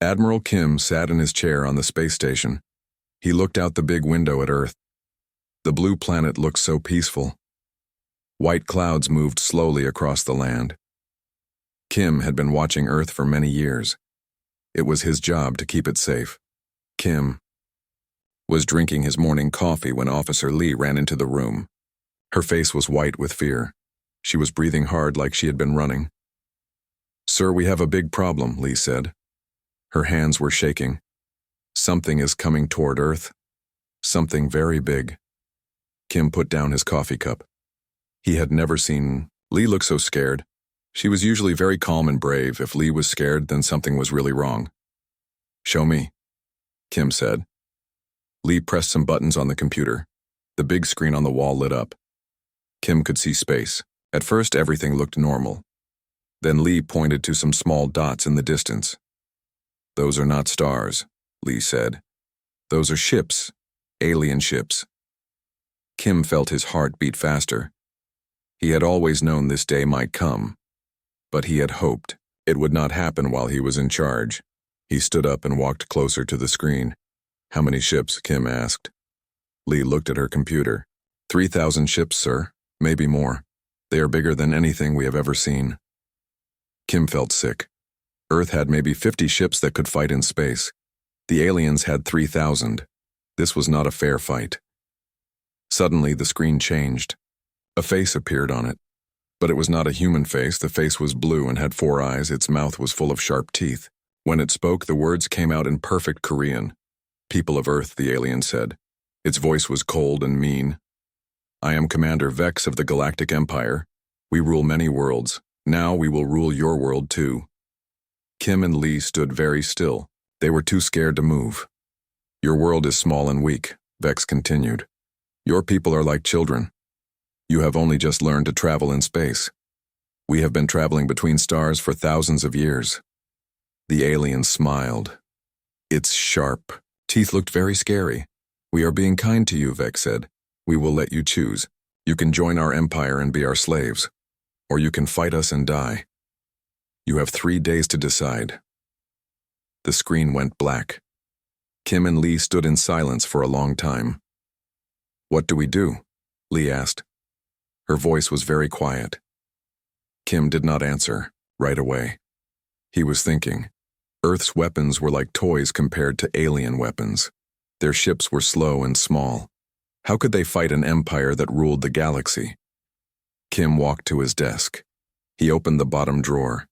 Admiral Kim sat in his chair on the space station. He looked out the big window at Earth. The blue planet looked so peaceful. White clouds moved slowly across the land. Kim had been watching Earth for many years. It was his job to keep it safe. Kim was drinking his morning coffee when Officer Lee ran into the room. Her face was white with fear. She was breathing hard like she had been running. "Sir, we have a big problem," Lee said. Her hands were shaking. "Something is coming toward Earth. Something very big." Kim put down his coffee cup. He had never seen Lee look so scared. She was usually very calm and brave. If Lee was scared, then something was really wrong. "Show me," Kim said. Lee pressed some buttons on the computer. The big screen on the wall lit up. Kim could see space. At first, everything looked normal. Then Lee pointed to some small dots in the distance. "Those are not stars," Lee said. "Those are ships, alien ships." Kim felt his heart beat faster. He had always known this day might come, but he had hoped it would not happen while he was in charge. He stood up and walked closer to the screen. "How many ships?" Kim asked. Lee looked at her computer. 3,000 ships, sir. Maybe more. They are bigger than anything we have ever seen." Kim felt sick. Earth had maybe 50 ships that could fight in space. The aliens had 3,000. This was not a fair fight. Suddenly, the screen changed. A face appeared on it. But it was not a human face. The face was blue and had 4 eyes. Its mouth was full of sharp teeth. When it spoke, the words came out in perfect Korean. "People of Earth," the alien said. Its voice was cold and mean. "I am Commander Vex of the Galactic Empire. We rule many worlds. Now we will rule your world too." Kim and Lee stood very still. They were too scared to move. "Your world is small and weak," Vex continued. "Your people are like children. You have only just learned to travel in space. We have been traveling between stars for thousands of years." The alien smiled. Its sharp teeth looked very scary. "We are being kind to you," Vex said. "We will let you choose. You can join our empire and be our slaves, or you can fight us and die. You have 3 days to decide." The screen went black. Kim and Lee stood in silence for a long time. "What do we do?" Lee asked. Her voice was very quiet. Kim did not answer right away. He was thinking. Earth's weapons were like toys compared to alien weapons. Their ships were slow and small. How could they fight an empire that ruled the galaxy? Kim walked to his desk. He opened the bottom drawer.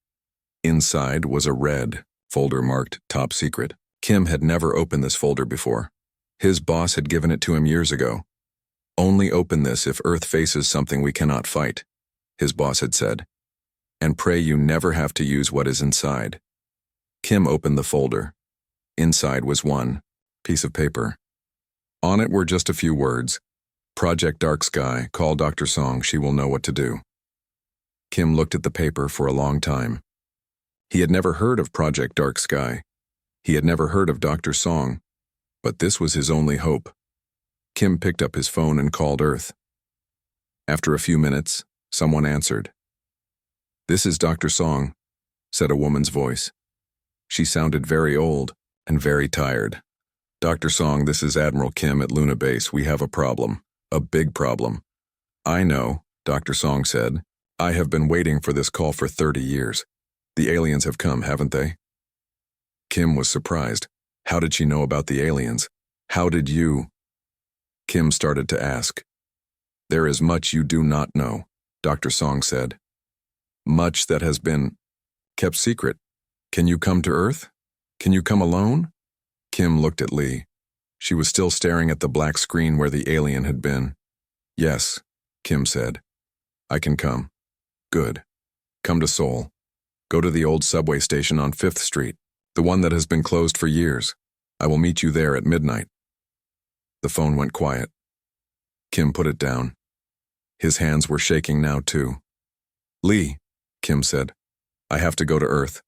Inside was a red folder marked Top Secret. Kim had never opened this folder before. His boss had given it to him years ago. "Only open this if Earth faces something we cannot fight," his boss had said. "And pray you never have to use what is inside." Kim opened the folder. Inside was one piece of paper. On it were just a few words. "Project Dark Sky, call Dr. Song, she will know what to do." Kim looked at the paper for a long time. He had never heard of Project Dark Sky. He had never heard of Dr. Song. But this was his only hope. Kim picked up his phone and called Earth. After a few minutes, someone answered. "This is Dr. Song," said a woman's voice. She sounded very old and very tired. "Dr. Song, this is Admiral Kim at Luna Base. We have a problem. A big problem." "I know," Dr. Song said. "I have been waiting for this call for 30 years. The aliens have come, haven't they?" Kim was surprised. How did she know about the aliens? How did you? Kim started to ask. "There is much you do not know," Dr. Song said. "Much that has been kept secret. Can you come to Earth? Can you come alone?" Kim looked at Lee. She was still staring at the black screen where the alien had been. "Yes," Kim said. "I can come." "Good. Come to Seoul. Go to the old subway station on 5th Street, the one that has been closed for years. I will meet you there at midnight." The phone went quiet. Kim put it down. His hands were shaking now too. "Lee," Kim said, "I have to go to Earth.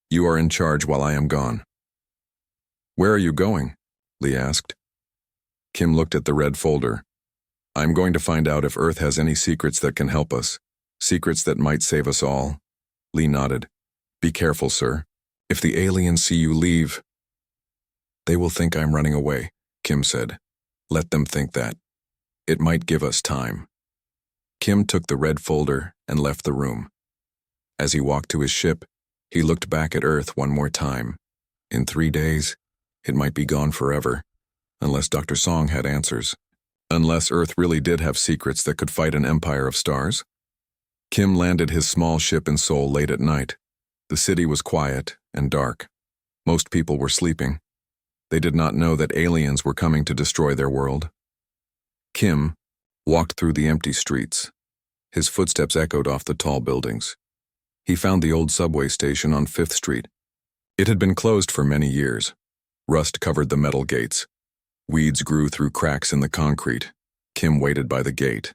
You are in charge while I am gone." "Where are you going?" Lee asked. Kim looked at the red folder. "I'm going to find out if Earth has any secrets that can help us. Secrets that might save us all." Lee nodded. "Be careful, sir. If the aliens see you leave, they will think I'm running away, Kim said. Let them think that. It might give us time. Kim took the red folder and left the room. As he walked to his ship, he looked back at Earth one more time. In 3 days, it might be gone forever, unless Dr. Song had answers. Unless Earth really did have secrets that could fight an empire of stars. Kim landed his small ship in Seoul late at night. The city was quiet and dark. Most people were sleeping. They did not know that aliens were coming to destroy their world. Kim walked through the empty streets. His footsteps echoed off the tall buildings. He found the old subway station on 5th Street. It had been closed for many years. Rust covered the metal gates. Weeds grew through cracks in the concrete. Kim waited by the gate.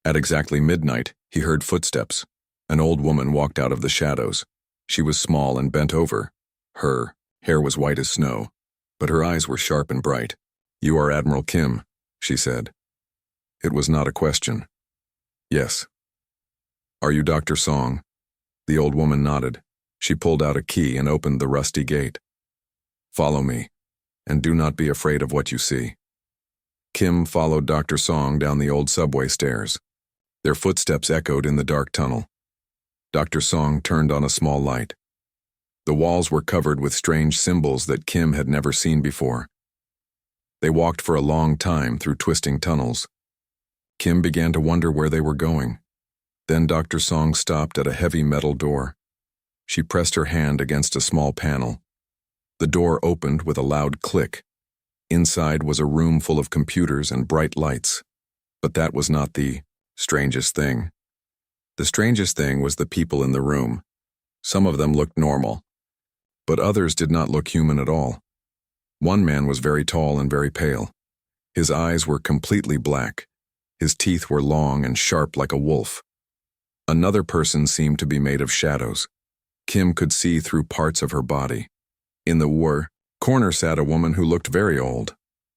At exactly midnight, he heard footsteps. An old woman walked out of the shadows. She was small and bent over. Her hair was white as snow, but her eyes were sharp and bright. "You are Admiral Kim," she said. It was not a question. "Yes." "Are you Dr. Song?" The old woman nodded. She pulled out a key and opened the rusty gate. "Follow me, and do not be afraid of what you see." Kim followed Dr. Song down the old subway stairs. Their footsteps echoed in the dark tunnel. Dr. Song turned on a small light. The walls were covered with strange symbols that Kim had never seen before. They walked for a long time through twisting tunnels. Kim began to wonder where they were going. Then Dr. Song stopped at a heavy metal door. She pressed her hand against a small panel. The door opened with a loud click. Inside was a room full of computers and bright lights. But that was not the strangest thing. The strangest thing was the people in the room. Some of them looked normal, but others did not look human at all. One man was very tall and very pale. His eyes were completely black. His teeth were long and sharp like a wolf. Another person seemed to be made of shadows. Kim could see through parts of her body. In the corner sat a woman who looked very old,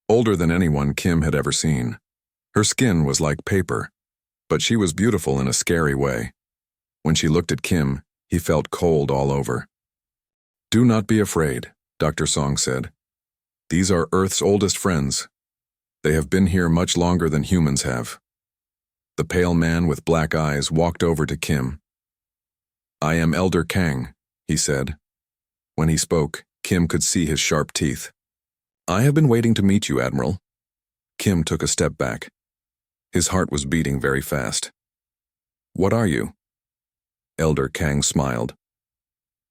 older than anyone Kim had ever seen. Her skin was like paper, but she was beautiful in a scary way. When she looked at Kim, he felt cold all over. "Do not be afraid," Dr. Song said. "These are Earth's oldest friends. They have been here much longer than humans have." The pale man with black eyes walked over to Kim. "I am Elder Kang," he said. When he spoke, Kim could see his sharp teeth. "I have been waiting to meet you, Admiral." Kim took a step back. His heart was beating very fast. "What are you?" Elder Kang smiled.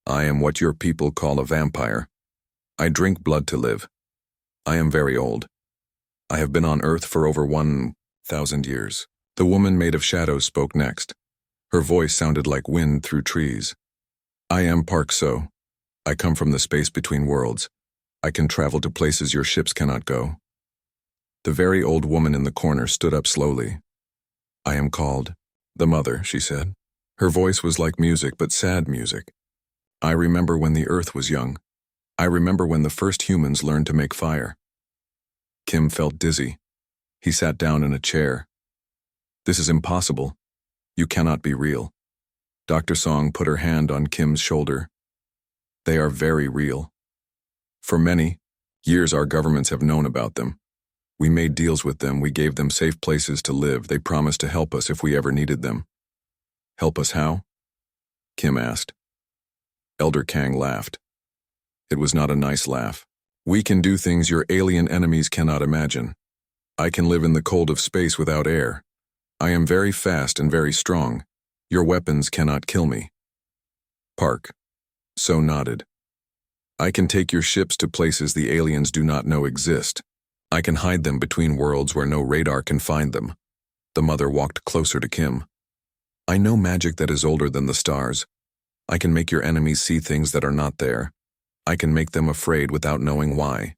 "I am what your people call a vampire. I drink blood to live. I am very old. I have been on Earth for over 1,000 years. The woman made of shadows spoke next. Her voice sounded like wind through trees. "I am Park So. I come from the space between worlds. I can travel to places your ships cannot go." The very old woman in the corner stood up slowly. "I am called the Mother," she said. Her voice was like music, but sad music. "I remember when the Earth was young. I remember when the first humans learned to make fire." Kim felt dizzy. He sat down in a chair. "This is impossible. You cannot be real." Dr. Song put her hand on Kim's shoulder. "They are very real. For many years our governments have known about them. We made deals with them, we gave them safe places to live, they promised to help us if we ever needed them." "Help us how?" Kim asked. Elder Kang laughed. It was not a nice laugh. "We can do things your alien enemies cannot imagine. I can live in the cold of space without air. I am very fast and very strong. Your weapons cannot kill me." Park So nodded. "I can take your ships to places the aliens do not know exist. I can hide them between worlds where no radar can find them." The Mother walked closer to Kim. "I know magic that is older than the stars. I can make your enemies see things that are not there. I can make them afraid without knowing why."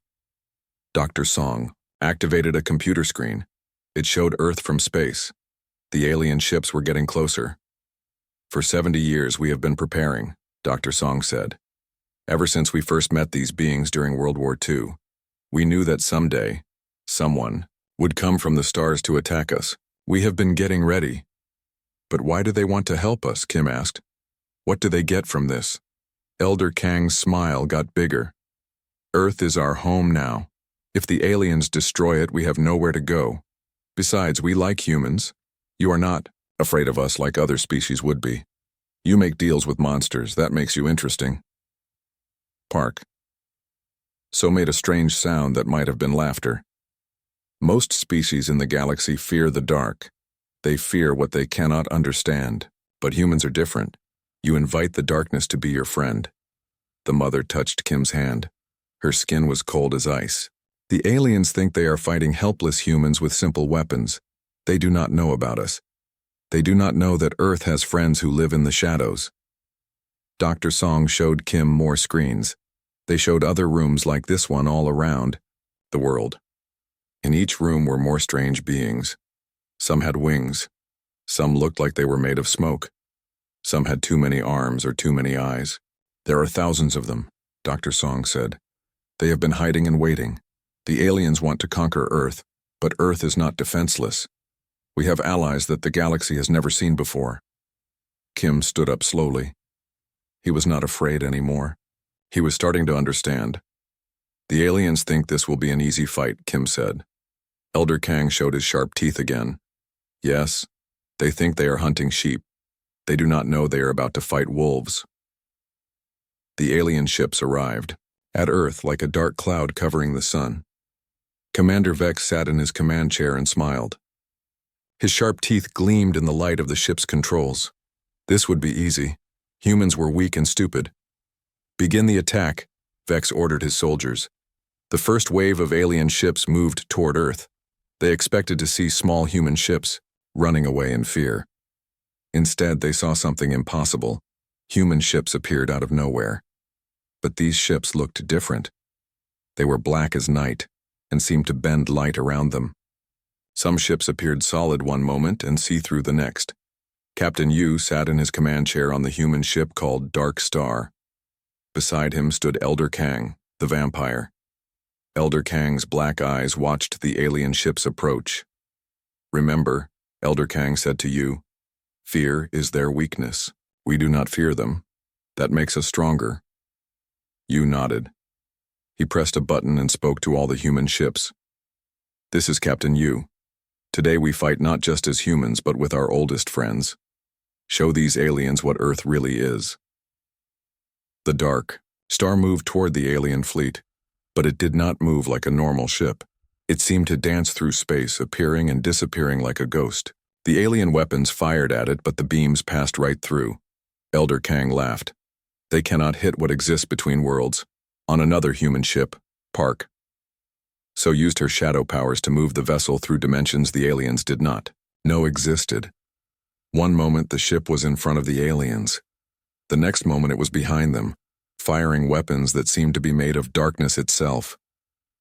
Dr. Song activated a computer screen. It showed Earth from space. The alien ships were getting closer. "For 70 years we have been preparing," Dr. Song said. "Ever since we first met these beings during World War II, we knew that someday, someone would come from the stars to attack us. We have been getting ready." "But why do they want to help us?" Kim asked. "What do they get from this?" Elder Kang's smile got bigger. Earth is our home now. If the aliens destroy it, we have nowhere to go. Besides, we like humans. You are not afraid of us like other species would be. You make deals with monsters. That makes you interesting. Park. So made a strange sound that might have been laughter. Most species in the galaxy fear the dark. They fear what they cannot understand. But humans are different. You invite the darkness to be your friend. The mother touched Kim's hand. Her skin was cold as ice. The aliens think they are fighting helpless humans with simple weapons. They do not know about us. They do not know that Earth has friends who live in the shadows. Dr. Song showed Kim more screens. They showed other rooms like this one all around the world. In each room were more strange beings. Some had wings. Some looked like they were made of smoke. Some had too many arms or too many eyes. There are thousands of them, Dr. Song said. They have been hiding and waiting. The aliens want to conquer Earth, but Earth is not defenseless. We have allies that the galaxy has never seen before. Kim stood up slowly. He was not afraid anymore. He was starting to understand. The aliens think this will be an easy fight, Kim said. Elder Kang showed his sharp teeth again. Yes, they think they are hunting sheep. They do not know they are about to fight wolves. The alien ships arrived, at Earth like a dark cloud covering the sun. Commander Vex sat in his command chair and smiled. His sharp teeth gleamed in the light of the ship's controls. This would be easy. Humans were weak and stupid. Begin the attack, Vex ordered his soldiers. The first wave of alien ships moved toward Earth. They expected to see small human ships, running away in fear. Instead, they saw something impossible. Human ships appeared out of nowhere. But these ships looked different. They were black as night and seemed to bend light around them. Some ships appeared solid one moment and see-through the next. Captain Yu sat in his command chair on the human ship called Dark Star. Beside him stood Elder Kang, the vampire. Elder Kang's black eyes watched the alien ships approach. Remember, Elder Kang said to Yu, fear is their weakness. We do not fear them. That makes us stronger. Yu nodded. He pressed a button and spoke to all the human ships. This is Captain Yu. Today we fight not just as humans but with our oldest friends. Show these aliens what Earth really is. The Dark Star moved toward the alien fleet, but it did not move like a normal ship. It seemed to dance through space, appearing and disappearing like a ghost. The alien weapons fired at it, but the beams passed right through. Elder Kang laughed. They cannot hit what exists between worlds. On another human ship, Park So used her shadow powers to move the vessel through dimensions the aliens did not know existed. One moment the ship was in front of the aliens. The next moment it was behind them, firing weapons that seemed to be made of darkness itself.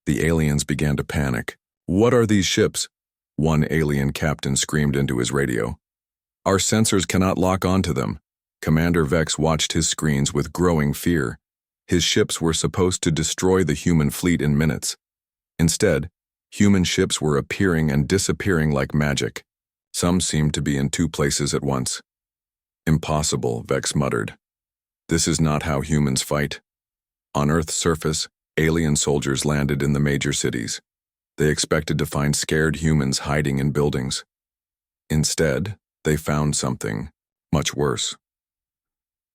The aliens began to panic. What are these ships? One alien captain screamed into his radio. Our sensors cannot lock onto them. Commander Vex watched his screens with growing fear. His ships were supposed to destroy the human fleet in minutes. Instead, human ships were appearing and disappearing like magic. Some seemed to be in two places at once. Impossible, Vex muttered. This is not how humans fight. On Earth's surface, alien soldiers landed in the major cities. They expected to find scared humans hiding in buildings. Instead, they found something much worse.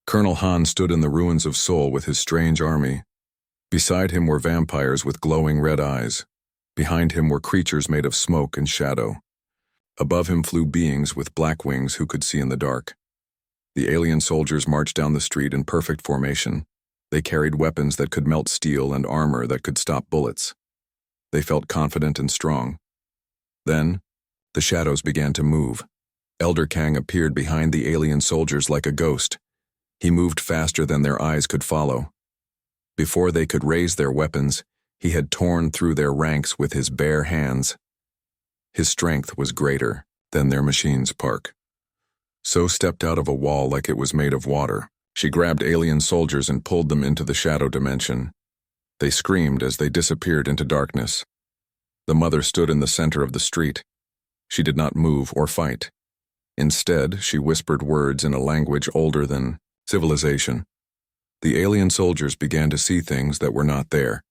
Colonel Han stood in the ruins of Seoul with his strange army. Beside him were vampires with glowing red eyes. Behind him were creatures made of smoke and shadow. Above him flew beings with black wings who could see in the dark. The alien soldiers marched down the street in perfect formation. They carried weapons that could melt steel and armor that could stop bullets. They felt confident and strong. Then, the shadows began to move. Elder Kang appeared behind the alien soldiers like a ghost. He moved faster than their eyes could follow. Before they could raise their weapons, he had torn through their ranks with his bare hands. His strength was greater than their machines, Park. So stepped out of a wall like it was made of water. She grabbed alien soldiers and pulled them into the shadow dimension. They screamed as they disappeared into darkness. The mother stood in the center of the street. She did not move or fight. Instead, she whispered words in a language older than civilization. The alien soldiers began to see things that were not there.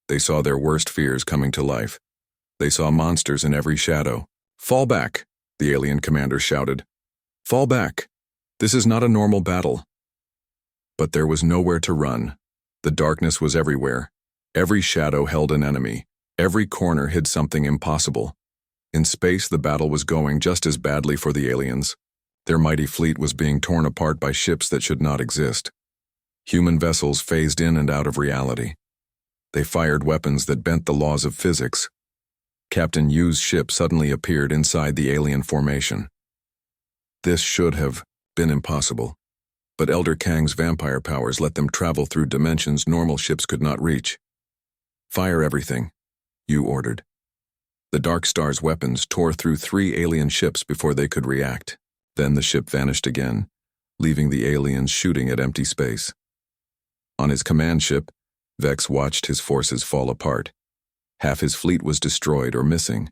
They saw their worst fears coming to life. They saw monsters in every shadow. "Fall back," the alien commander shouted. "Fall back. This is not a normal battle." But there was nowhere to run. The darkness was everywhere. Every shadow held an enemy. Every corner hid something impossible. In space, the battle was going just as badly for the aliens. Their mighty fleet was being torn apart by ships that should not exist. Human vessels phased in and out of reality. They fired weapons that bent the laws of physics. Captain Yu's ship suddenly appeared inside the alien formation. This should have been impossible, but Elder Kang's vampire powers let them travel through dimensions normal ships could not reach. "Fire everything," Yu ordered. The Dark Star's weapons tore through 3 alien ships before they could react. Then the ship vanished again, leaving the aliens shooting at empty space. On his command ship, Vex watched his forces fall apart. Half his fleet was destroyed or missing.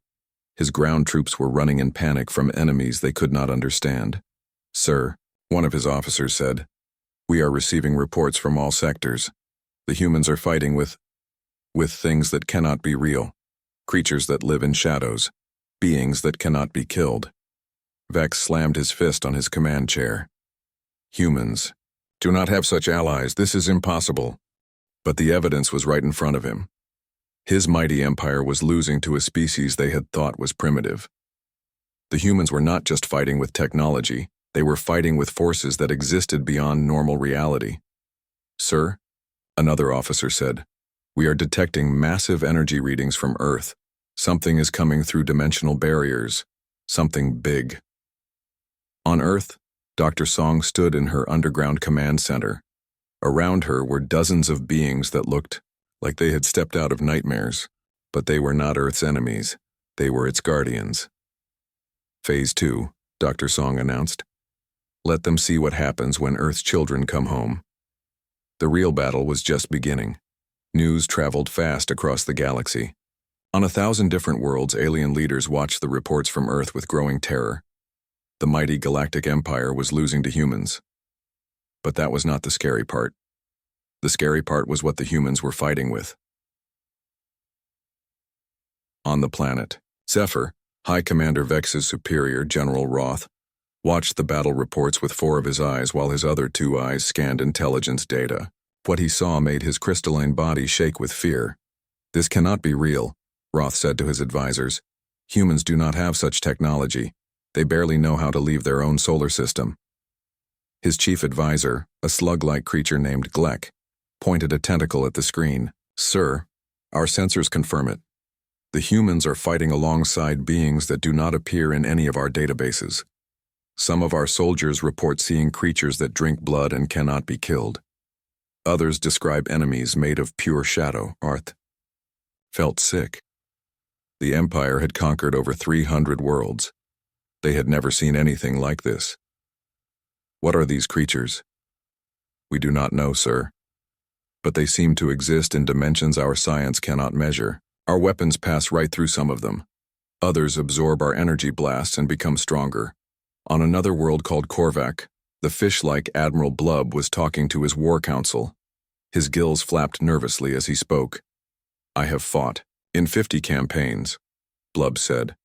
His ground troops were running in panic from enemies they could not understand. "Sir," one of his officers said, "we are receiving reports from all sectors. The humans are fighting with things that cannot be real. Creatures that live in shadows. Beings that cannot be killed." Vex slammed his fist on his command chair. "Humans do not have such allies. This is impossible." But the evidence was right in front of him. His mighty empire was losing to a species they had thought was primitive. The humans were not just fighting with technology, they were fighting with forces that existed beyond normal reality. "Sir," another officer said, "we are detecting massive energy readings from Earth. Something is coming through dimensional barriers. Something big." On Earth, Dr. Song stood in her underground command center. Around her were dozens of beings that looked like they had stepped out of nightmares, but they were not Earth's enemies. They were its guardians. "Phase 2, Dr. Song announced. "Let them see what happens when Earth's children come home." The real battle was just beginning. News traveled fast across the galaxy. On 1,000 different worlds, alien leaders watched the reports from Earth with growing terror. The mighty Galactic Empire was losing to humans. But that was not the scary part. The scary part was what the humans were fighting with. On the planet, Zephyr, High Commander Vex's superior, General Roth, watched the battle reports with 4 of his eyes while his other 2 eyes scanned intelligence data. What he saw made his crystalline body shake with fear. "This cannot be real," Roth said to his advisors. "Humans do not have such technology. They barely know how to leave their own solar system." His chief advisor, a slug-like creature named Glek, pointed a tentacle at the screen. "Sir, our sensors confirm it. The humans are fighting alongside beings that do not appear in any of our databases. Some of our soldiers report seeing creatures that drink blood and cannot be killed. Others describe enemies made of pure shadow." Arth felt sick. The Empire had conquered over 300 worlds. They had never seen anything like this. "What are these creatures?" "We do not know, sir. But they seem to exist in dimensions our science cannot measure. Our weapons pass right through some of them. Others absorb our energy blasts and become stronger." On another world called Korvac, the fish-like Admiral Blub was talking to his war council. His gills flapped nervously as he spoke. "I have fought in 50 campaigns," Blub said.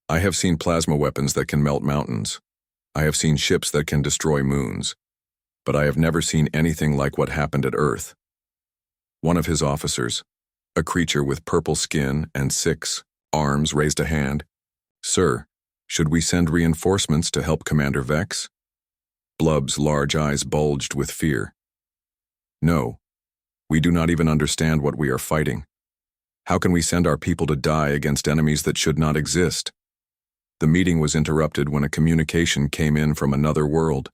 "I have seen plasma weapons that can melt mountains. I have seen ships that can destroy moons. But I have never seen anything like what happened at Earth." One of his officers, a creature with purple skin and 6 arms, raised a hand. "Sir, should we send reinforcements to help Commander Vex?" Blub's large eyes bulged with fear. "No. We do not even understand what we are fighting. How can we send our people to die against enemies that should not exist?" The meeting was interrupted when a communication came in from another world.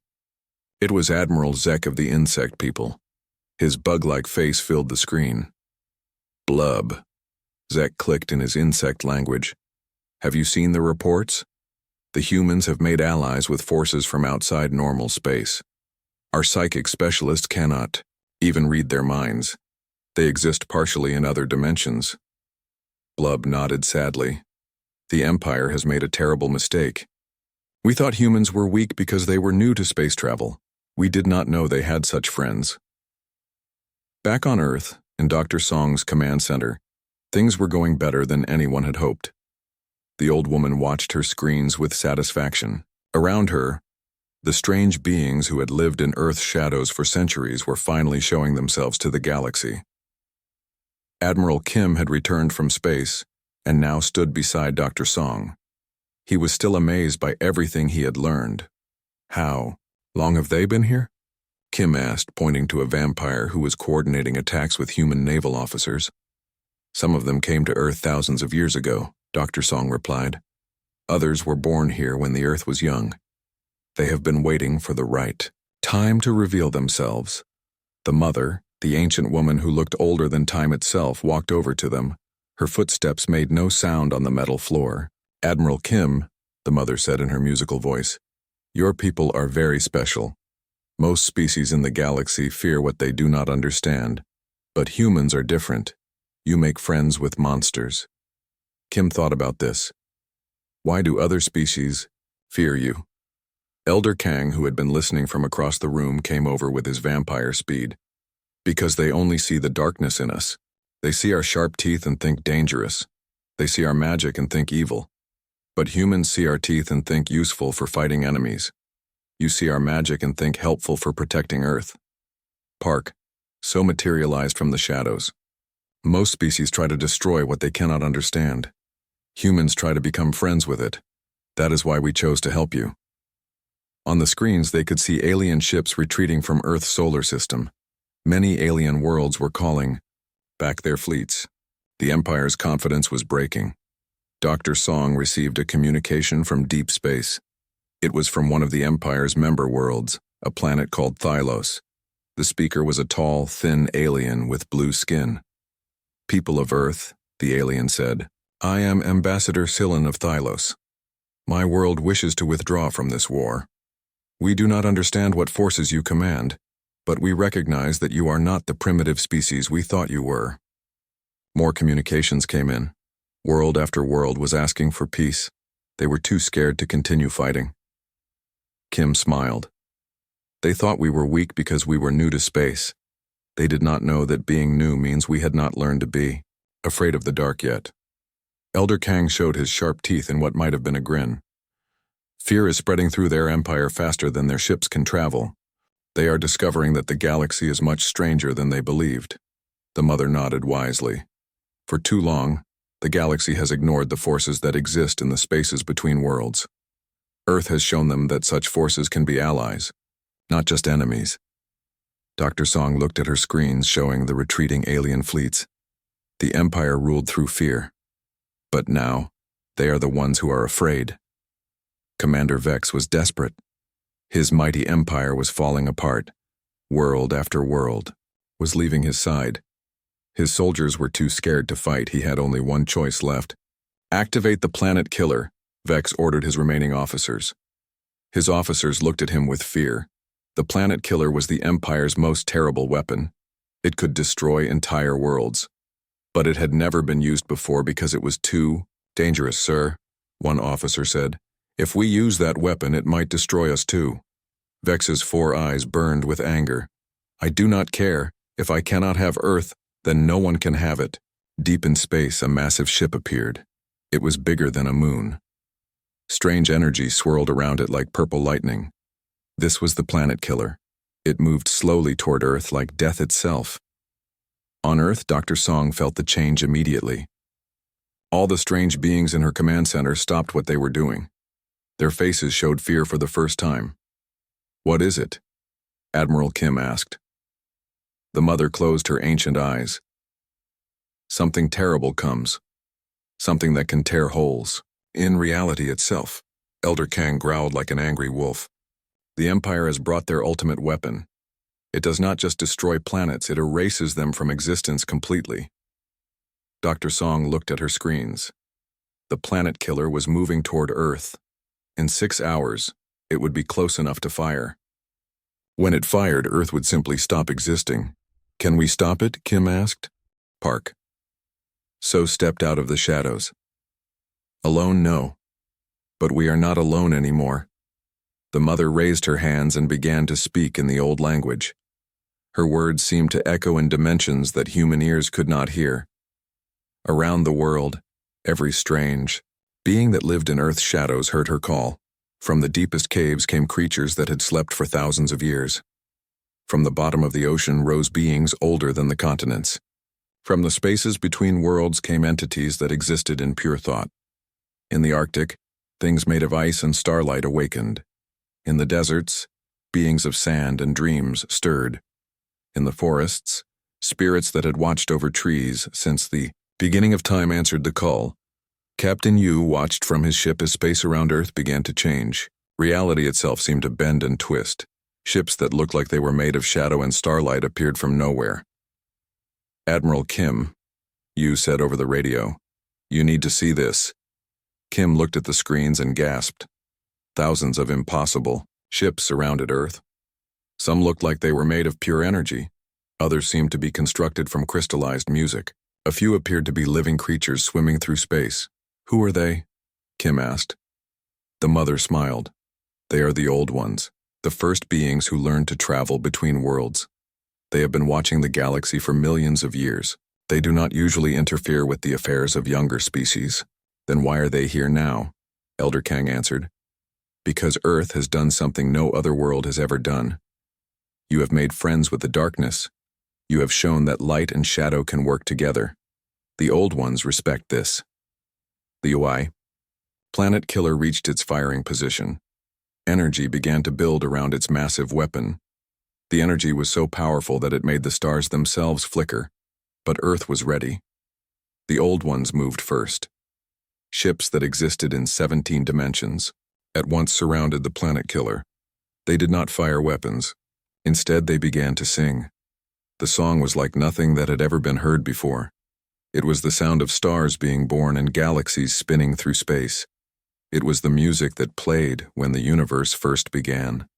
It was Admiral Zek of the insect people. His bug-like face filled the screen. "Blub," Zek clicked in his insect language. "Have you seen the reports? The humans have made allies with forces from outside normal space. Our psychic specialists cannot even read their minds. They exist partially in other dimensions." Blub nodded sadly. "The Empire has made a terrible mistake. We thought humans were weak because they were new to space travel. We did not know they had such friends." Back on Earth, in Dr. Song's command center, things were going better than anyone had hoped. The old woman watched her screens with satisfaction. Around her, the strange beings who had lived in Earth's shadows for centuries were finally showing themselves to the galaxy. Admiral Kim had returned from space and now stood beside Dr. Song. He was still amazed by everything he had learned. How long have they been here? Kim asked, pointing to a vampire who was coordinating attacks with human naval officers. Some of them came to Earth thousands of years ago, Dr. Song replied. Others were born here when the Earth was young. They have been waiting for the right time to reveal themselves. The mother, the ancient woman who looked older than time itself, walked over to them. Her footsteps made no sound on the metal floor. Admiral Kim, the mother said in her musical voice, your people are very special. Most species in the galaxy fear what they do not understand, but humans are different. You make friends with monsters. Kim thought about this. Why do other species fear you? Elder Kang, who had been listening from across the room, came over with his vampire speed. Because they only see the darkness in us. They see our sharp teeth and think dangerous. They see our magic and think evil. But humans see our teeth and think useful for fighting enemies. You see our magic and think helpful for protecting Earth. Park, so materialized from the shadows. Most species try to destroy what they cannot understand. Humans try to become friends with it. That is why we chose to help you. On the screens, they could see alien ships retreating from Earth's solar system. Many alien worlds were calling back their fleets. The Empire's confidence was breaking. Dr. Song received a communication from deep space. It was from one of the Empire's member worlds, a planet called Thylos. The speaker was a tall, thin alien with blue skin. People of Earth, the alien said, I am Ambassador Sillin of Thylos. My world wishes to withdraw from this war. We do not understand what forces you command, but we recognize that you are not the primitive species we thought you were. More communications came in. World after world was asking for peace. They were too scared to continue fighting. Kim smiled. They thought we were weak because we were new to space. They did not know that being new means we had not learned to be afraid of the dark yet. Elder Kang showed his sharp teeth in what might have been a grin. Fear is spreading through their empire faster than their ships can travel. They are discovering that the galaxy is much stranger than they believed. The mother nodded wisely. For too long, the galaxy has ignored the forces that exist in the spaces between worlds. Earth has shown them that such forces can be allies, not just enemies. Dr. Song looked at her screens showing the retreating alien fleets. The Empire ruled through fear. But now, they are the ones who are afraid. Commander Vex was desperate. His mighty empire was falling apart. World after world was leaving his side. His soldiers were too scared to fight. He had only one choice left. Activate the planet killer, Vex ordered his remaining officers. His officers looked at him with fear. The planet killer was the Empire's most terrible weapon. It could destroy entire worlds. But it had never been used before because it was too dangerous, sir, one officer said. If we use that weapon, it might destroy us too. Vex's 4 eyes burned with anger. I do not care. If I cannot have Earth, then no one can have it. Deep in space, a massive ship appeared. It was bigger than a moon. Strange energy swirled around it like purple lightning. This was the planet killer. It moved slowly toward Earth like death itself. On Earth, Dr. Song felt the change immediately. All the strange beings in her command center stopped what they were doing. Their faces showed fear for the first time. What is it? Admiral Kim asked. The mother closed her ancient eyes. Something terrible comes. Something that can tear holes. In reality itself, Elder Kang growled like an angry wolf. The Empire has brought their ultimate weapon. It does not just destroy planets, it erases them from existence completely. Dr. Song looked at her screens. The planet killer was moving toward Earth. In 6 hours, it would be close enough to fire. When it fired, Earth would simply stop existing. Can we stop it? Kim asked. Park. So stepped out of the shadows. Alone, no. But we are not alone anymore. The mother raised her hands and began to speak in the old language. Her words seemed to echo in dimensions that human ears could not hear. Around the world, every strange being that lived in Earth's shadows heard her call. From the deepest caves came creatures that had slept for thousands of years. From the bottom of the ocean rose beings older than the continents. From the spaces between worlds came entities that existed in pure thought. In the Arctic, things made of ice and starlight awakened. In the deserts, beings of sand and dreams stirred. In the forests, spirits that had watched over trees since the beginning of time answered the call. Captain Yu watched from his ship as space around Earth began to change. Reality itself seemed to bend and twist. Ships that looked like they were made of shadow and starlight appeared from nowhere. "Admiral Kim," Yu said over the radio, "you need to see this." Kim looked at the screens and gasped. Thousands of impossible ships surrounded Earth. Some looked like they were made of pure energy. Others seemed to be constructed from crystallized music. A few appeared to be living creatures swimming through space. "Who are they?" Kim asked. The mother smiled. "They are the old ones, the first beings who learned to travel between worlds. They have been watching the galaxy for millions of years. They do not usually interfere with the affairs of younger species." "Then why are they here now?" Elder Kang answered. "Because Earth has done something no other world has ever done. You have made friends with the darkness. You have shown that light and shadow can work together. The old ones respect this." The UI Planet Killer reached its firing position. Energy began to build around its massive weapon. The energy was so powerful that it made the stars themselves flicker, but Earth was ready. The old ones moved first. Ships that existed in 17 dimensions at once surrounded the Planet Killer. They did not fire weapons. Instead, they began to sing. The song was like nothing that had ever been heard before. It was the sound of stars being born and galaxies spinning through space. It was the music that played when the universe first began.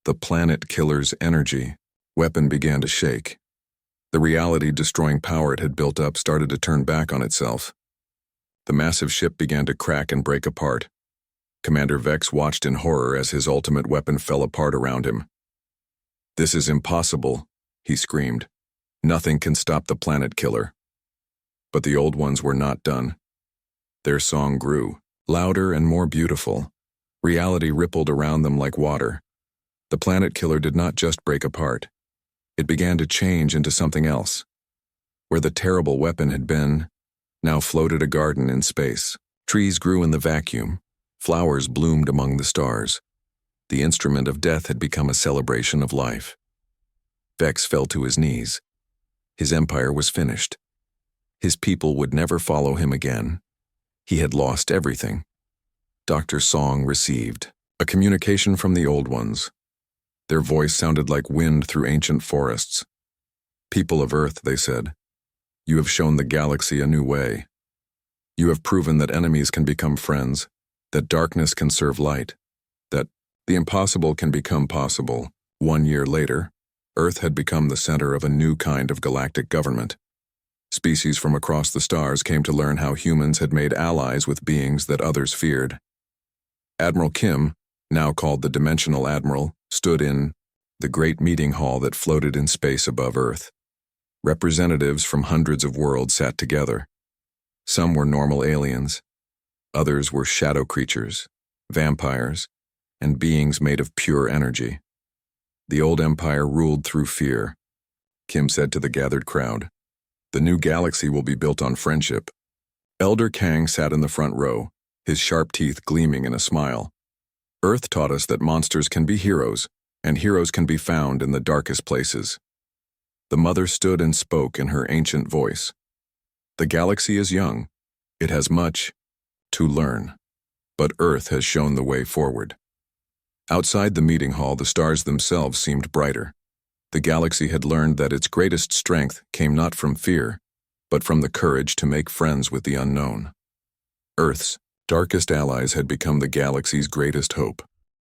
The Planet Killer's energy weapon began to shake. The reality-destroying power it had built up started to turn back on itself. The massive ship began to crack and break apart. Commander Vex watched in horror as his ultimate weapon fell apart around him. "This is impossible," he screamed. "Nothing can stop the Planet Killer." But the old ones were not done. Their song grew, louder and more beautiful. Reality rippled around them like water. The Planet Killer did not just break apart. It began to change into something else. Where the terrible weapon had been, now floated a garden in space. Trees grew in the vacuum. Flowers bloomed among the stars. The instrument of death had become a celebration of life. Vex fell to his knees. His empire was finished. His people would never follow him again. He had lost everything. Dr. Song received a communication from the old ones. Their voice sounded like wind through ancient forests. "People of Earth," they said, "you have shown the galaxy a new way. You have proven that enemies can become friends, that darkness can serve light, that the impossible can become possible." 1 year later, Earth had become the center of a new kind of galactic government. Species from across the stars came to learn how humans had made allies with beings that others feared. Admiral Kim, now called the Dimensional Admiral, stood in the great meeting hall that floated in space above Earth. Representatives from hundreds of worlds sat together. Some were normal aliens. Others were shadow creatures, vampires, and beings made of pure energy. The old empire ruled through fear. Kim said to the gathered crowd, "The new galaxy will be built on friendship." Elder Kang sat in the front row, his sharp teeth gleaming in a smile. "Earth taught us that monsters can be heroes, and heroes can be found in the darkest places." The mother stood and spoke in her ancient voice. "The galaxy is young. It has much to learn, but Earth has shown the way forward." Outside the meeting hall, the stars themselves seemed brighter. The galaxy had learned that its greatest strength came not from fear, but from the courage to make friends with the unknown. Earth's darkest allies had become the galaxy's greatest hope.